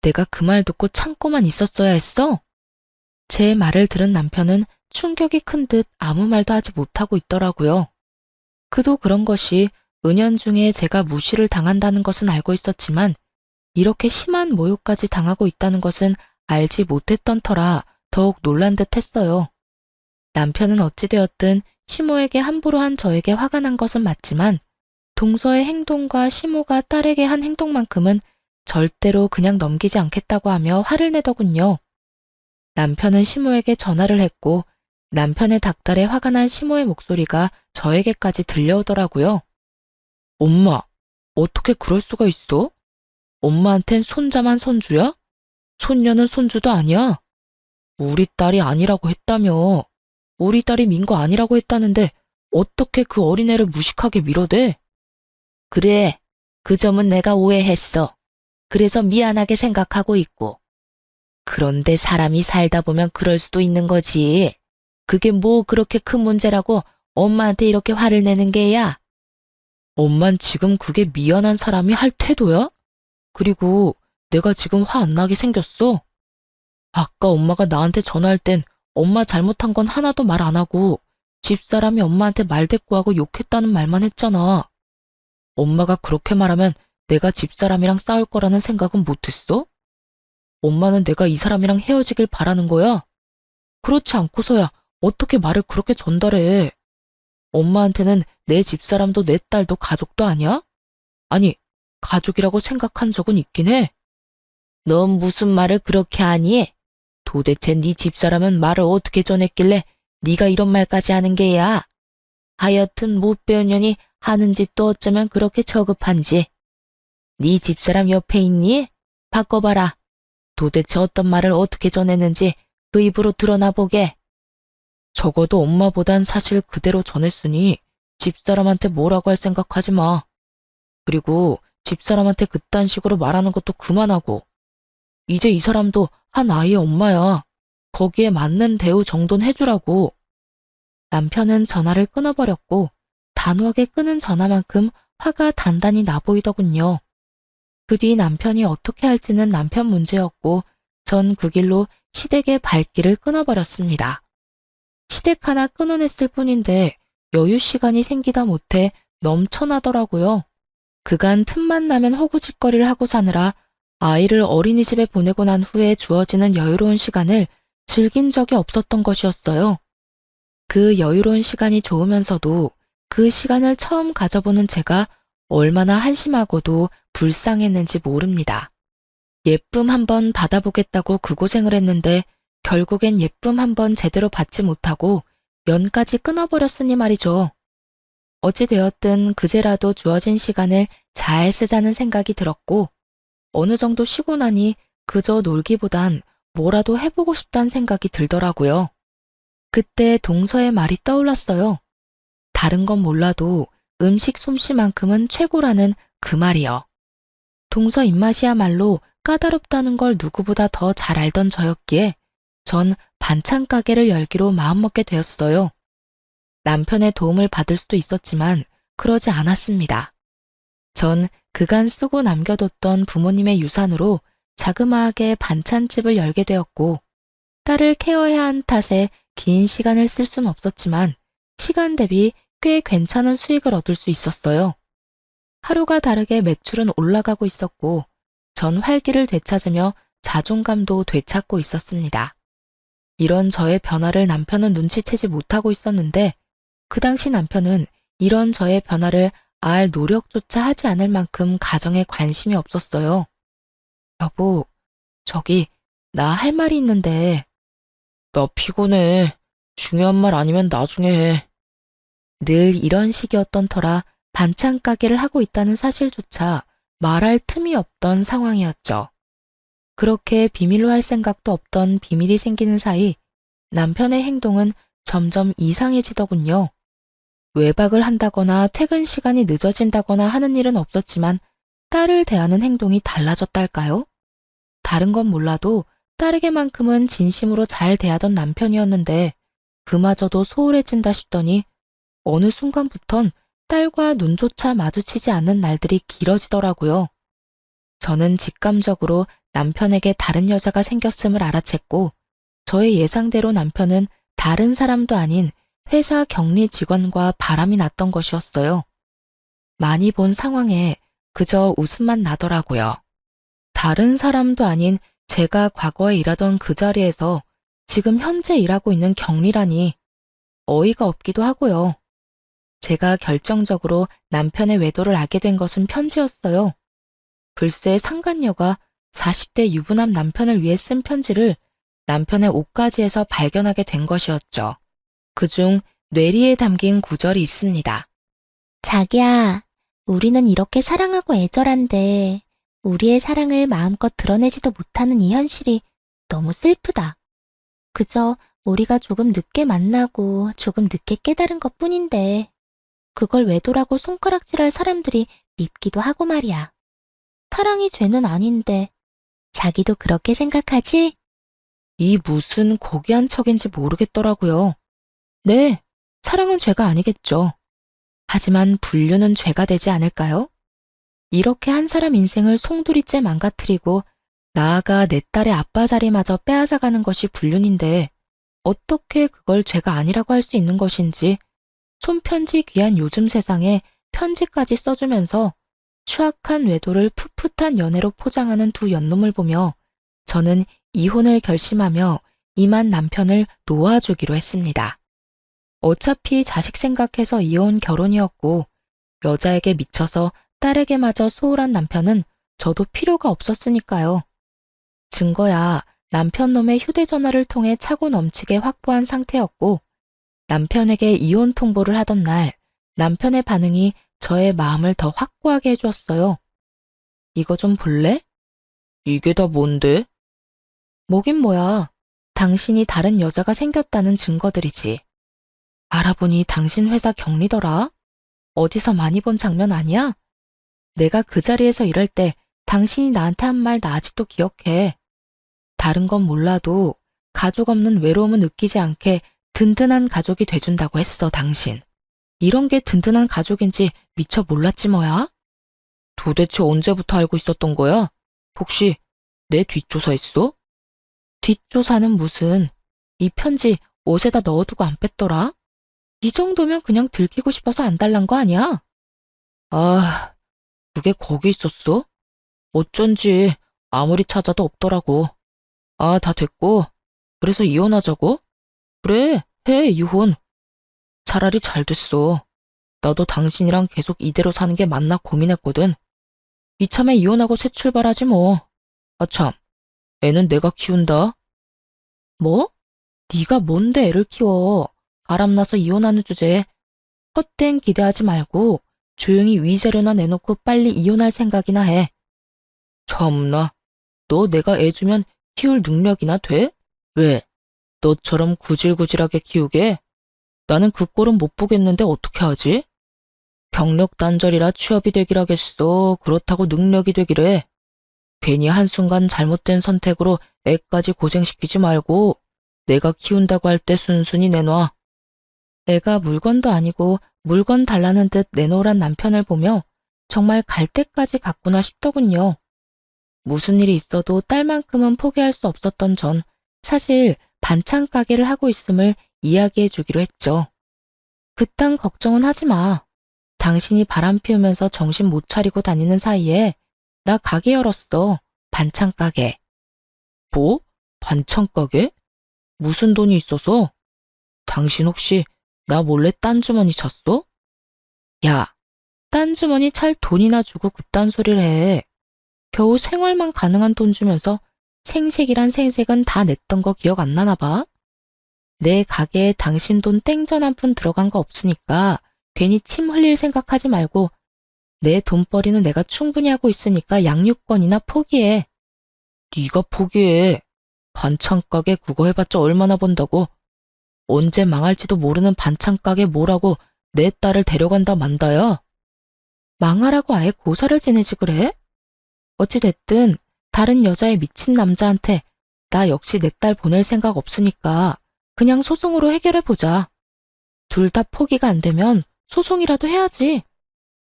내가 그 말 듣고 참고만 있었어야 했어? 제 말을 들은 남편은 충격이 큰 듯 아무 말도 하지 못하고 있더라고요. 그도 그런 것이 은연중에 제가 무시를 당한다는 것은 알고 있었지만 이렇게 심한 모욕까지 당하고 있다는 것은 알지 못했던 터라 더욱 놀란 듯 했어요. 남편은 어찌되었든 시모에게 함부로 한 저에게 화가 난 것은 맞지만 동서의 행동과 시모가 딸에게 한 행동만큼은 절대로 그냥 넘기지 않겠다고 하며 화를 내더군요. 남편은 시모에게 전화를 했고 남편의 닥달에 화가 난 시모의 목소리가 저에게까지 들려오더라고요. 엄마, 어떻게 그럴 수가 있어? 엄마한텐 손자만 손주야? 손녀는 손주도 아니야? 우리 딸이 아니라고 했다며. 우리 딸이 민 거 아니라고 했다는데 어떻게 그 어린애를 무식하게 밀어대? 그래, 그 점은 내가 오해했어. 그래서 미안하게 생각하고 있고. 그런데 사람이 살다 보면 그럴 수도 있는 거지. 그게 뭐 그렇게 큰 문제라고 엄마한테 이렇게 화를 내는 게야? 엄만 지금 그게 미안한 사람이 할 태도야? 그리고 내가 지금 화 안 나게 생겼어? 아까 엄마가 나한테 전화할 땐 엄마 잘못한 건 하나도 말 안 하고 집사람이 엄마한테 말대꾸하고 욕했다는 말만 했잖아. 엄마가 그렇게 말하면 내가 집사람이랑 싸울 거라는 생각은 못했어? 엄마는 내가 이 사람이랑 헤어지길 바라는 거야? 그렇지 않고서야 어떻게 말을 그렇게 전달해? 엄마한테는 내 집사람도 내 딸도 가족도 아니야? 아니, 가족이라고 생각한 적은 있긴 해. 넌 무슨 말을 그렇게 하니? 도대체 네 집사람은 말을 어떻게 전했길래 네가 이런 말까지 하는 게야? 하여튼 못 배운 년이 하는 짓도 어쩌면 그렇게 저급한지. 네 집사람 옆에 있니? 바꿔봐라. 도대체 어떤 말을 어떻게 전했는지 그 입으로 드러나 보게. 적어도 엄마보단 사실 그대로 전했으니 집사람한테 뭐라고 할 생각하지 마. 그리고 집사람한테 그딴 식으로 말하는 것도 그만하고. 이제 이 사람도 한 아이의 엄마야. 거기에 맞는 대우 정도는 해주라고. 남편은 전화를 끊어버렸고 단호하게 끊은 전화만큼 화가 단단히 나 보이더군요. 그 뒤 남편이 어떻게 할지는 남편 문제였고 전 그 길로 시댁의 발길을 끊어버렸습니다. 시댁 하나 끊어냈을 뿐인데 여유 시간이 생기다 못해 넘쳐나더라고요. 그간 틈만 나면 호구짓거리를 하고 사느라 아이를 어린이집에 보내고 난 후에 주어지는 여유로운 시간을 즐긴 적이 없었던 것이었어요. 그 여유로운 시간이 좋으면서도 그 시간을 처음 가져보는 제가 얼마나 한심하고도 불쌍했는지 모릅니다. 예쁨 한번 받아보겠다고 그 고생을 했는데 결국엔 예쁨 한번 제대로 받지 못하고 연까지 끊어버렸으니 말이죠. 어찌되었든 그제라도 주어진 시간을 잘 쓰자는 생각이 들었고 어느 정도 쉬고 나니 그저 놀기보단 뭐라도 해보고 싶다는 생각이 들더라고요. 그때 동서의 말이 떠올랐어요. 다른 건 몰라도 음식 솜씨만큼은 최고라는 그 말이요. 동서 입맛이야말로 까다롭다는 걸 누구보다 더 잘 알던 저였기에 전 반찬 가게를 열기로 마음먹게 되었어요. 남편의 도움을 받을 수도 있었지만 그러지 않았습니다. 전 그간 쓰고 남겨뒀던 부모님의 유산으로 자그마하게 반찬집을 열게 되었고 딸을 케어해야 한 탓에 긴 시간을 쓸 순 없었지만 시간 대비 꽤 괜찮은 수익을 얻을 수 있었어요. 하루가 다르게 매출은 올라가고 있었고 전 활기를 되찾으며 자존감도 되찾고 있었습니다. 이런 저의 변화를 남편은 눈치채지 못하고 있었는데 그 당시 남편은 이런 저의 변화를 알 노력조차 하지 않을 만큼 가정에 관심이 없었어요. 여보, 저기 나 할 말이 있는데. 나 피곤해. 중요한 말 아니면 나중에 해. 늘 이런 식이었던 터라 반찬 가게를 하고 있다는 사실조차 말할 틈이 없던 상황이었죠. 그렇게 비밀로 할 생각도 없던 비밀이 생기는 사이 남편의 행동은 점점 이상해지더군요. 외박을 한다거나 퇴근 시간이 늦어진다거나 하는 일은 없었지만 딸을 대하는 행동이 달라졌달까요? 다른 건 몰라도 딸에게만큼은 진심으로 잘 대하던 남편이었는데 그마저도 소홀해진다 싶더니 어느 순간부턴 딸과 눈조차 마주치지 않는 날들이 길어지더라고요. 저는 직감적으로 남편에게 다른 여자가 생겼음을 알아챘고 저의 예상대로 남편은 다른 사람도 아닌 회사 격리 직원과 바람이 났던 것이었어요. 많이 본 상황에 그저 웃음만 나더라고요. 다른 사람도 아닌 제가 과거에 일하던 그 자리에서 지금 현재 일하고 있는 격리라니 어이가 없기도 하고요. 제가 결정적으로 남편의 외도를 알게 된 것은 편지였어요. 글쎄 상간녀가 40대 유부남 남편을 위해 쓴 편지를 남편의 옷가지에서 발견하게 된 것이었죠. 그중 뇌리에 담긴 구절이 있습니다. 자기야, 우리는 이렇게 사랑하고 애절한데 우리의 사랑을 마음껏 드러내지도 못하는 이 현실이 너무 슬프다. 그저 우리가 조금 늦게 만나고 조금 늦게 깨달은 것뿐인데 그걸 외도라고 손가락질할 사람들이 밉기도 하고 말이야. 사랑이 죄는 아닌데 자기도 그렇게 생각하지? 이 무슨 고귀한 척인지 모르겠더라고요. 네, 사랑은 죄가 아니겠죠. 하지만 불륜은 죄가 되지 않을까요? 이렇게 한 사람 인생을 송두리째 망가뜨리고 나아가 내 딸의 아빠 자리마저 빼앗아가는 것이 불륜인데 어떻게 그걸 죄가 아니라고 할 수 있는 것인지 손편지 귀한 요즘 세상에 편지까지 써주면서 추악한 외도를 풋풋한 연애로 포장하는 두 연놈을 보며 저는 이혼을 결심하며 이만 남편을 놓아주기로 했습니다. 어차피 자식 생각해서 이혼 결혼이었고 여자에게 미쳐서 딸에게마저 소홀한 남편은 저도 필요가 없었으니까요. 증거야 남편 놈의 휴대전화를 통해 차고 넘치게 확보한 상태였고 남편에게 이혼 통보를 하던 날 남편의 반응이 저의 마음을 더 확고하게 해주었어요. 이거 좀 볼래? 이게 다 뭔데? 뭐긴 뭐야. 당신이 다른 여자가 생겼다는 증거들이지. 알아보니 당신 회사 경리더라. 어디서 많이 본 장면 아니야? 내가 그 자리에서 일할 때 당신이 나한테 한 말 나 아직도 기억해. 다른 건 몰라도 가족 없는 외로움은 느끼지 않게 든든한 가족이 돼준다고 했어, 당신. 이런 게 든든한 가족인지 미처 몰랐지 뭐야? 도대체 언제부터 알고 있었던 거야? 혹시 내 뒷조사했어? 뒷조사는 무슨. 이 편지 옷에다 넣어두고 안 뺐더라? 이 정도면 그냥 들키고 싶어서 안 달란 거 아니야? 아, 그게 거기 있었어? 어쩐지 아무리 찾아도 없더라고. 아, 다 됐고. 그래서 이혼하자고? 그래, 해, 이혼. 차라리 잘 됐어. 나도 당신이랑 계속 이대로 사는 게 맞나 고민했거든. 이참에 이혼하고 새 출발하지 뭐. 아 참, 애는 내가 키운다. 뭐? 네가 뭔데 애를 키워. 바람나서 이혼하는 주제에 헛된 기대하지 말고 조용히 위자료나 내놓고 빨리 이혼할 생각이나 해. 참나, 너 내가 애 주면 키울 능력이나 돼? 왜? 너처럼 구질구질하게 키우게? 나는 그 꼴은 못 보겠는데 어떻게 하지? 경력 단절이라 취업이 되기라겠어. 그렇다고 능력이 되기래. 괜히 한순간 잘못된 선택으로 애까지 고생시키지 말고 내가 키운다고 할 때 순순히 내놔. 애가 물건도 아니고 물건 달라는 듯 내놓으란 남편을 보며 정말 갈 때까지 갔구나 싶더군요. 무슨 일이 있어도 딸만큼은 포기할 수 없었던 전 사실 반찬 가게를 하고 있음을 이야기해 주기로 했죠. 그딴 걱정은 하지 마. 당신이 바람 피우면서 정신 못 차리고 다니는 사이에 나 가게 열었어. 반찬 가게. 뭐? 반찬 가게? 무슨 돈이 있어서? 당신 혹시 나 몰래 딴 주머니 찼어? 야, 딴 주머니 찰 돈이나 주고 그딴 소리를 해. 겨우 생활만 가능한 돈 주면서 생색이란 생색은 다 냈던 거 기억 안 나나 봐? 내 가게에 당신 돈 땡전 한 푼 들어간 거 없으니까 괜히 침 흘릴 생각하지 말고 내 돈벌이는 내가 충분히 하고 있으니까 양육권이나 포기해. 네가 포기해. 반찬 가게 그거 해봤자 얼마나 번다고. 언제 망할지도 모르는 반찬 가게 뭐라고 내 딸을 데려간다 만다야. 망하라고 아예 고사를 지내지 그래? 어찌됐든 다른 여자에 미친 남자한테 나 역시 내 딸 보낼 생각 없으니까 그냥 소송으로 해결해보자. 둘 다 포기가 안 되면 소송이라도 해야지.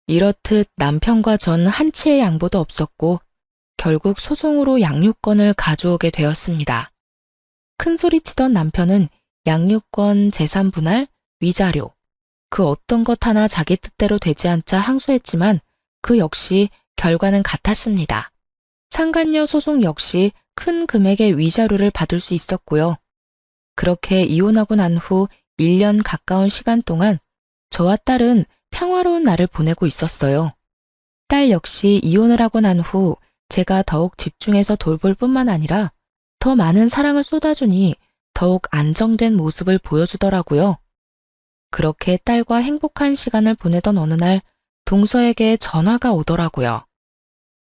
이렇듯 남편과 전 한치의 양보도 없었고 결국 소송으로 양육권을 가져오게 되었습니다. 큰 소리 치던 남편은 양육권, 재산 분할, 위자료, 그 어떤 것 하나 자기 뜻대로 되지 않자 항소했지만 그 역시 결과는 같았습니다. 상간녀 소송 역시 큰 금액의 위자료를 받을 수 있었고요. 그렇게 이혼하고 난 후 1년 가까운 시간 동안 저와 딸은 평화로운 날을 보내고 있었어요. 딸 역시 이혼을 하고 난 후 제가 더욱 집중해서 돌볼 뿐만 아니라 더 많은 사랑을 쏟아주니 더욱 안정된 모습을 보여주더라고요. 그렇게 딸과 행복한 시간을 보내던 어느 날 동서에게 전화가 오더라고요.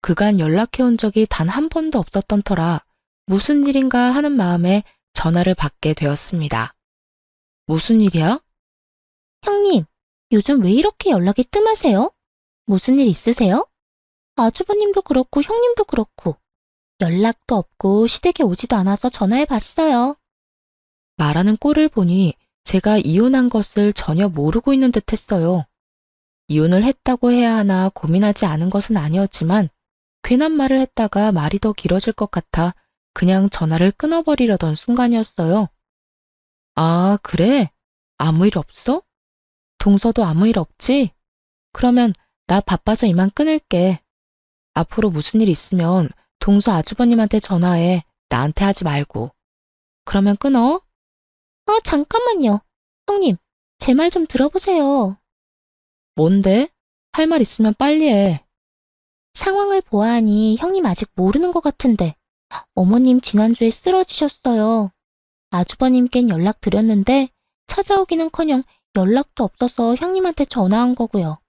그간 연락해온 적이 단 한 번도 없었던 터라 무슨 일인가 하는 마음에 전화를 받게 되었습니다. 무슨 일이야? 형님, 요즘 왜 이렇게 연락이 뜸하세요? 무슨 일 있으세요? 아주버님도 그렇고 형님도 그렇고 연락도 없고 시댁에 오지도 않아서 전화해봤어요. 말하는 꼴을 보니 제가 이혼한 것을 전혀 모르고 있는 듯 했어요. 이혼을 했다고 해야 하나 고민하지 않은 것은 아니었지만 괜한 말을 했다가 말이 더 길어질 것 같아 그냥 전화를 끊어버리려던 순간이었어요. 아, 그래? 아무 일 없어? 동서도 아무 일 없지? 그러면 나 바빠서 이만 끊을게. 앞으로 무슨 일 있으면 동서 아주버님한테 전화해. 나한테 하지 말고. 그러면 끊어? 잠깐만요. 형님, 제 말 좀 들어보세요. 뭔데? 할 말 있으면 빨리 해. 상황을 보아하니 형님 아직 모르는 것 같은데 어머님 지난주에 쓰러지셨어요. 아주버님껜 연락드렸는데 찾아오기는커녕 연락도 없어서 형님한테 전화한 거고요.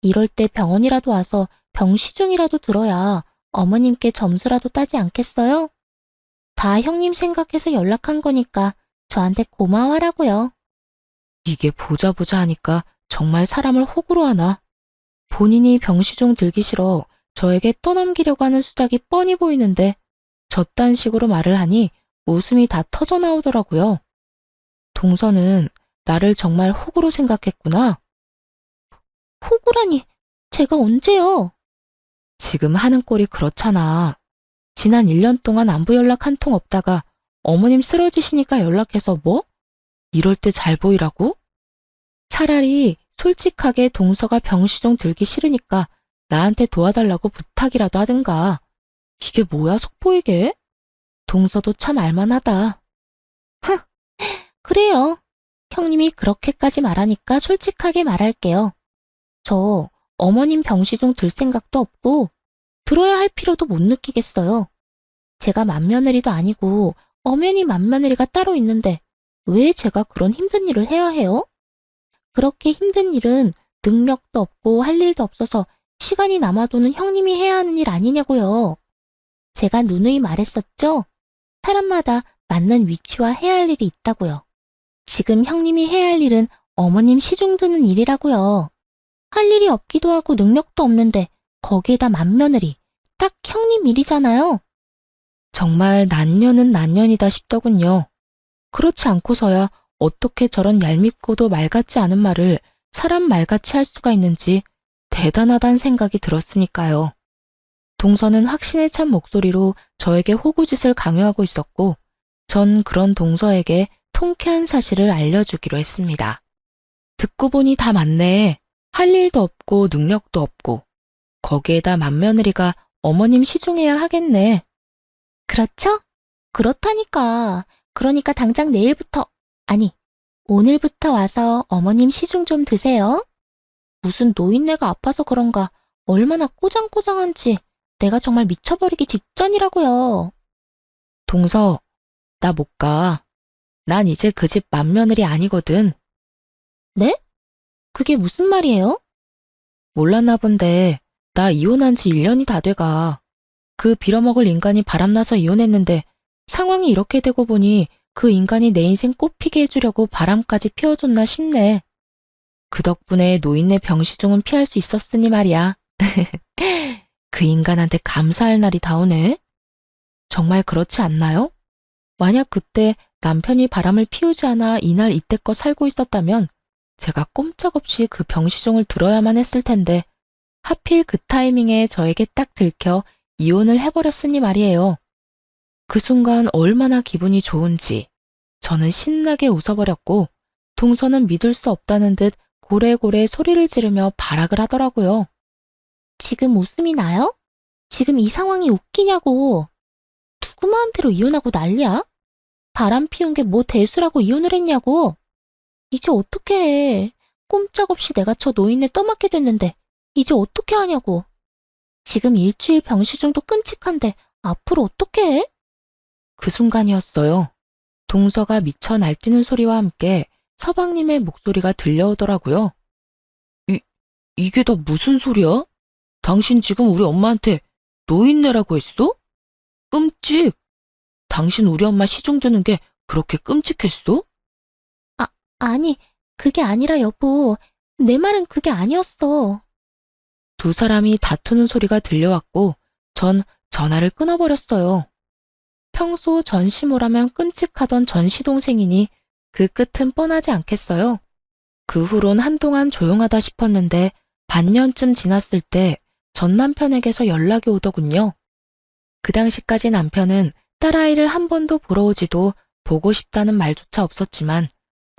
이럴 때 병원이라도 와서 병시중이라도 들어야 어머님께 점수라도 따지 않겠어요? 다 형님 생각해서 연락한 거니까 저한테 고마워하라고요. 이게 보자 하니까 정말 사람을 호구로 하나. 본인이 병시중 들기 싫어 저에게 떠넘기려고 하는 수작이 뻔히 보이는데 저딴 식으로 말을 하니 웃음이 다 터져 나오더라고요. 동서는 나를 정말 호구로 생각했구나. 호구라니, 제가 언제요? 지금 하는 꼴이 그렇잖아. 지난 1년 동안 안부 연락 한 통 없다가 어머님 쓰러지시니까 연락해서 뭐? 이럴 때 잘 보이라고? 차라리 솔직하게 동서가 병시중 들기 싫으니까 나한테 도와달라고 부탁이라도 하든가. 이게 뭐야, 속보이게? 동서도 참 알만하다. 그래요. 형님이 그렇게까지 말하니까 솔직하게 말할게요. 저 어머님 병시중 들 생각도 없고 들어야 할 필요도 못 느끼겠어요. 제가 맏며느리도 아니고 엄연히 맏며느리가 따로 있는데 왜 제가 그런 힘든 일을 해야 해요? 그렇게 힘든 일은 능력도 없고 할 일도 없어서 시간이 남아도는 형님이 해야 하는 일 아니냐고요. 제가 누누이 말했었죠? 사람마다 맞는 위치와 해야 할 일이 있다고요. 지금 형님이 해야 할 일은 어머님 시중 드는 일이라고요. 할 일이 없기도 하고 능력도 없는데 거기에다 맏며느리, 딱 형님 일이잖아요. 정말 난년은 난년이다 싶더군요. 그렇지 않고서야 어떻게 저런 얄밉고도 말 같지 않은 말을 사람 말같이 할 수가 있는지 대단하다는 생각이 들었으니까요. 동서는 확신에 찬 목소리로 저에게 호구짓을 강요하고 있었고 전 그런 동서에게 통쾌한 사실을 알려주기로 했습니다. 듣고 보니 다 맞네. 할 일도 없고 능력도 없고 거기에다 맏며느리가 어머님 시중해야 하겠네. 그렇죠? 그렇다니까. 그러니까 당장 내일부터, 아니, 오늘부터 와서 어머님 시중 좀 드세요. 무슨 노인네가 아파서 그런가 얼마나 꼬장꼬장한지 내가 정말 미쳐버리기 직전이라고요. 동서, 나 못 가. 난 이제 그 집 맏며느리 아니거든. 네? 그게 무슨 말이에요? 몰랐나 본데 나 이혼한 지 1년이 다 돼가. 그 빌어먹을 인간이 바람나서 이혼했는데 상황이 이렇게 되고 보니 그 인간이 내 인생 꽃피게 해주려고 바람까지 피워줬나 싶네. 그 덕분에 노인네 병시중은 피할 수 있었으니 말이야. 그 인간한테 감사할 날이 다오네. 정말 그렇지 않나요? 만약 그때 남편이 바람을 피우지 않아 이날 이때껏 살고 있었다면 제가 꼼짝없이 그 병시중을 들어야만 했을 텐데 하필 그 타이밍에 저에게 딱 들켜 이혼을 해버렸으니 말이에요. 그 순간 얼마나 기분이 좋은지 저는 신나게 웃어버렸고 동서는 믿을 수 없다는 듯 고래고래 소리를 지르며 발악을 하더라고요. 지금 웃음이 나요? 지금 이 상황이 웃기냐고. 누구 마음대로 이혼하고 난리야? 바람 피운 게 뭐 대수라고 이혼을 했냐고. 이제 어떻게 해. 꼼짝없이 내가 저 노인네 떠맡게 됐는데 이제 어떻게 하냐고. 지금 일주일 병시중도 끔찍한데 앞으로 어떻게 해? 그 순간이었어요. 동서가 미쳐 날뛰는 소리와 함께 서방님의 목소리가 들려오더라고요. 이게 다 무슨 소리야? 당신 지금 우리 엄마한테 노인네라고 했어? 끔찍! 당신 우리 엄마 시중 드는 게 그렇게 끔찍했어? 아니, 그게 아니라 여보. 내 말은 그게 아니었어. 두 사람이 다투는 소리가 들려왔고 전 전화를 끊어버렸어요. 평소 전시모라면 끔찍하던 전시동생이니 그 끝은 뻔하지 않겠어요. 그 후론 한동안 조용하다 싶었는데 반년쯤 지났을 때 전 남편에게서 연락이 오더군요. 그 당시까지 남편은 딸아이를 한 번도 보러 오지도 보고 싶다는 말조차 없었지만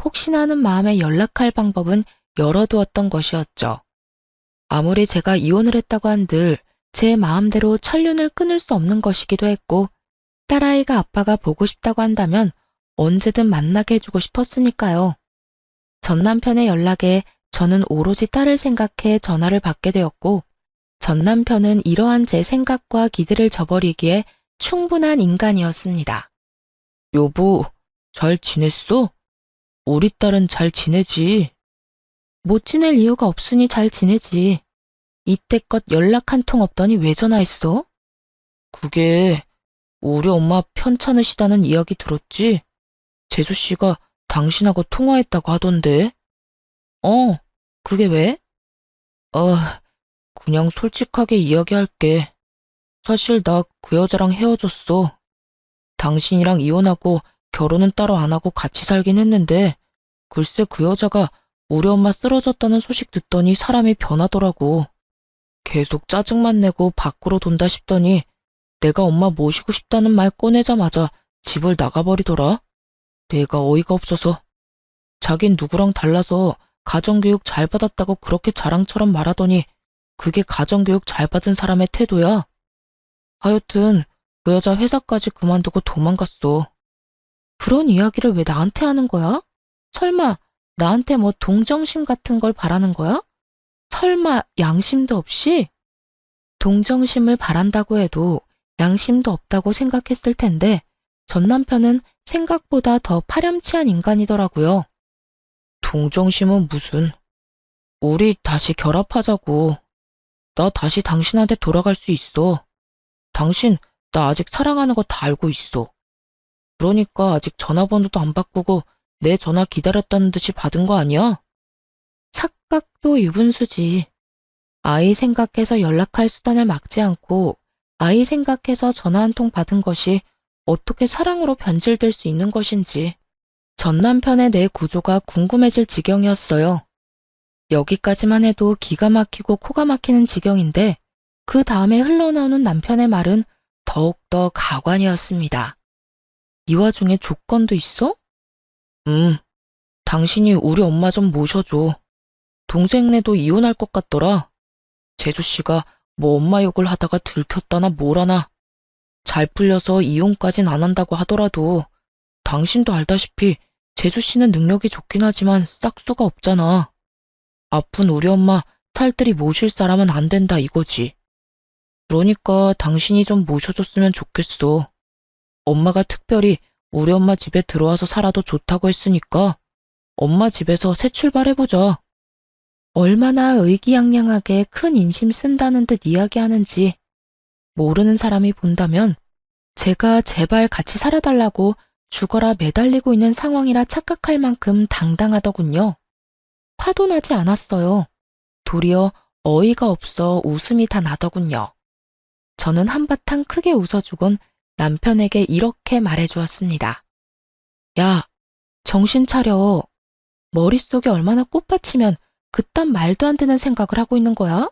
혹시나 하는 마음에 연락할 방법은 열어두었던 것이었죠. 아무리 제가 이혼을 했다고 한들 제 마음대로 천륜을 끊을 수 없는 것이기도 했고 딸아이가 아빠가 보고 싶다고 한다면 언제든 만나게 해주고 싶었으니까요. 전 남편의 연락에 저는 오로지 딸을 생각해 전화를 받게 되었고 전 남편은 이러한 제 생각과 기대를 저버리기에 충분한 인간이었습니다. 여보, 잘 지냈어? 우리 딸은 잘 지내지. 못 지낼 이유가 없으니 잘 지내지. 이때껏 연락 한 통 없더니 왜 전화했어? 그게 우리 엄마 편찮으시다는 이야기 들었지? 재수 씨가 당신하고 통화했다고 하던데. 그게 왜? 그냥 솔직하게 이야기할게. 사실 나 그 여자랑 헤어졌어. 당신이랑 이혼하고 결혼은 따로 안 하고 같이 살긴 했는데 글쎄 그 여자가 우리 엄마 쓰러졌다는 소식 듣더니 사람이 변하더라고. 계속 짜증만 내고 밖으로 돈다 싶더니 내가 엄마 모시고 싶다는 말 꺼내자마자 집을 나가버리더라. 내가 어이가 없어서. 자긴 누구랑 달라서 가정교육 잘 받았다고 그렇게 자랑처럼 말하더니 그게 가정교육 잘 받은 사람의 태도야. 하여튼 그 여자 회사까지 그만두고 도망갔어. 그런 이야기를 왜 나한테 하는 거야? 설마 나한테 뭐 동정심 같은 걸 바라는 거야? 설마 양심도 없이? 동정심을 바란다고 해도 양심도 없다고 생각했을 텐데 전 남편은 생각보다 더 파렴치한 인간이더라고요. 동정심은 무슨. 우리 다시 결합하자고. 나 다시 당신한테 돌아갈 수 있어. 당신 나 아직 사랑하는 거 다 알고 있어. 그러니까 아직 전화번호도 안 바꾸고 내 전화 기다렸다는 듯이 받은 거 아니야? 착각도 유분수지. 아이 생각해서 연락할 수단을 막지 않고 아이 생각해서 전화 한 통 받은 것이 어떻게 사랑으로 변질될 수 있는 것인지 전 남편의 뇌 구조가 궁금해질 지경이었어요. 여기까지만 해도 기가 막히고 코가 막히는 지경인데 그 다음에 흘러나오는 남편의 말은 더욱더 가관이었습니다. 이 와중에 조건도 있어? 당신이 우리 엄마 좀 모셔줘. 동생네도 이혼할 것 같더라. 재수씨가 뭐 엄마 욕을 하다가 들켰다나 뭐라나. 잘 풀려서 이혼까진 안 한다고 하더라도 당신도 알다시피 재수씨는 능력이 좋긴 하지만 싹수가 없잖아. 아픈 우리 엄마 탈들이 모실 사람은 안 된다 이거지. 그러니까 당신이 좀 모셔줬으면 좋겠어. 엄마가 특별히 우리 엄마 집에 들어와서 살아도 좋다고 했으니까 엄마 집에서 새 출발해보자. 얼마나 의기양양하게 큰 인심 쓴다는 듯 이야기하는지 모르는 사람이 본다면 제가 제발 같이 살아달라고 죽어라 매달리고 있는 상황이라 착각할 만큼 당당하더군요. 화도 나지 않았어요. 도리어 어이가 없어 웃음이 다 나더군요. 저는 한바탕 크게 웃어주곤 남편에게 이렇게 말해주었습니다. 야, 정신 차려. 머릿속에 얼마나 꽃받치면 그딴 말도 안 되는 생각을 하고 있는 거야?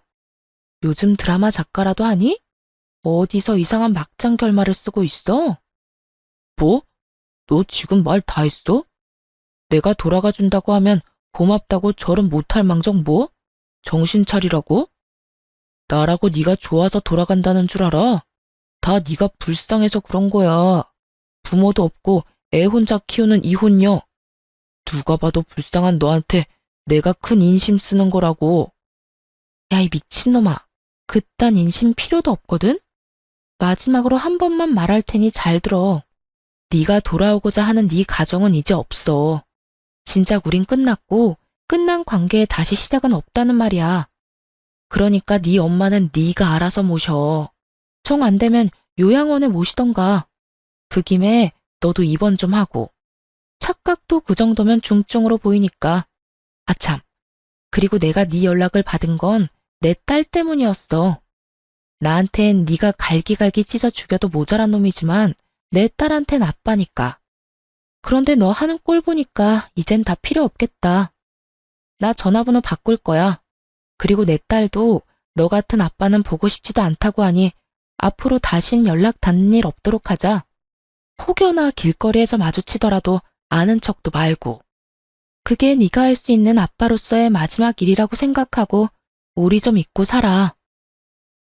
요즘 드라마 작가라도 하니? 어디서 이상한 막장 결말을 쓰고 있어? 뭐? 너 지금 말 다 했어? 내가 돌아가 준다고 하면 고맙다고 절은 못할 망정 뭐? 정신 차리라고? 나라고 네가 좋아서 돌아간다는 줄 알아? 다 네가 불쌍해서 그런 거야. 부모도 없고 애 혼자 키우는 이혼녀. 누가 봐도 불쌍한 너한테 내가 큰 인심 쓰는 거라고. 야, 이 미친놈아. 그딴 인심 필요도 없거든? 마지막으로 한 번만 말할 테니 잘 들어. 네가 돌아오고자 하는 네 가정은 이제 없어. 진작 우린 끝났고 끝난 관계에 다시 시작은 없다는 말이야. 그러니까 네 엄마는 네가 알아서 모셔. 정 안 되면 요양원에 모시던가. 그 김에 너도 입원 좀 하고. 착각도 그 정도면 중증으로 보이니까. 아참. 그리고 내가 네 연락을 받은 건 내 딸 때문이었어. 나한텐 네가 갈기갈기 찢어 죽여도 모자란 놈이지만 내 딸한텐 아빠니까. 그런데 너 하는 꼴 보니까 이젠 다 필요 없겠다. 나 전화번호 바꿀 거야. 그리고 내 딸도 너 같은 아빠는 보고 싶지도 않다고 하니 앞으로 다신 연락 닿는 일 없도록 하자. 혹여나 길거리에서 마주치더라도 아는 척도 말고. 그게 네가 할 수 있는 아빠로서의 마지막 일이라고 생각하고 우리 좀 잊고 살아.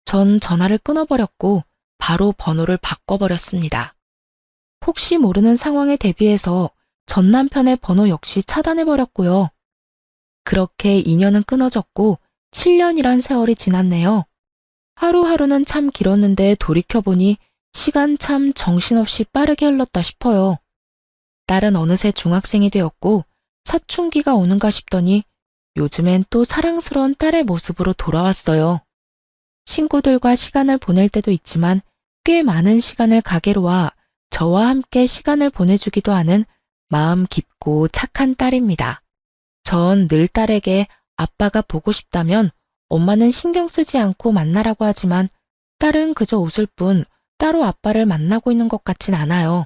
전 전화를 끊어버렸고 바로 번호를 바꿔버렸습니다. 혹시 모르는 상황에 대비해서 전 남편의 번호 역시 차단해버렸고요. 그렇게 인연은 끊어졌고 7년이란 세월이 지났네요. 하루하루는 참 길었는데 돌이켜보니 시간 참 정신없이 빠르게 흘렀다 싶어요. 딸은 어느새 중학생이 되었고 사춘기가 오는가 싶더니 요즘엔 또 사랑스러운 딸의 모습으로 돌아왔어요. 친구들과 시간을 보낼 때도 있지만 꽤 많은 시간을 가게로 와 저와 함께 시간을 보내주기도 하는 마음 깊고 착한 딸입니다. 전 늘 딸에게 아빠가 보고 싶다면 엄마는 신경 쓰지 않고 만나라고 하지만 딸은 그저 웃을 뿐 따로 아빠를 만나고 있는 것 같진 않아요.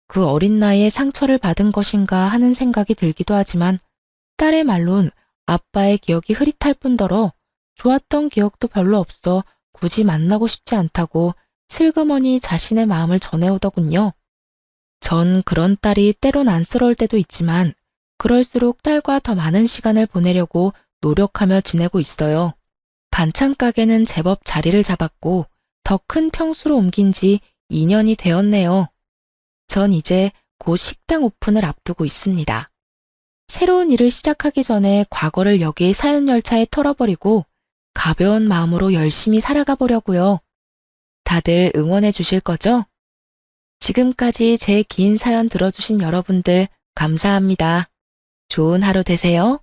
그 어린 나이에 상처를 받은 것인가 하는 생각이 들기도 하지만 딸의 말론 아빠의 기억이 흐릿할 뿐더러 좋았던 기억도 별로 없어 굳이 만나고 싶지 않다고 슬그머니 자신의 마음을 전해오더군요. 전 그런 딸이 때론 안쓰러울 때도 있지만 그럴수록 딸과 더 많은 시간을 보내려고 노력하며 지내고 있어요. 반찬 가게는 제법 자리를 잡았고 더 큰 평수로 옮긴 지 2년이 되었네요. 전 이제 곧 식당 오픈을 앞두고 있습니다. 새로운 일을 시작하기 전에 과거를 여기 사연 열차에 털어버리고 가벼운 마음으로 열심히 살아가 보려고요. 다들 응원해 주실 거죠? 지금까지 제 긴 사연 들어주신 여러분들 감사합니다. 좋은 하루 되세요.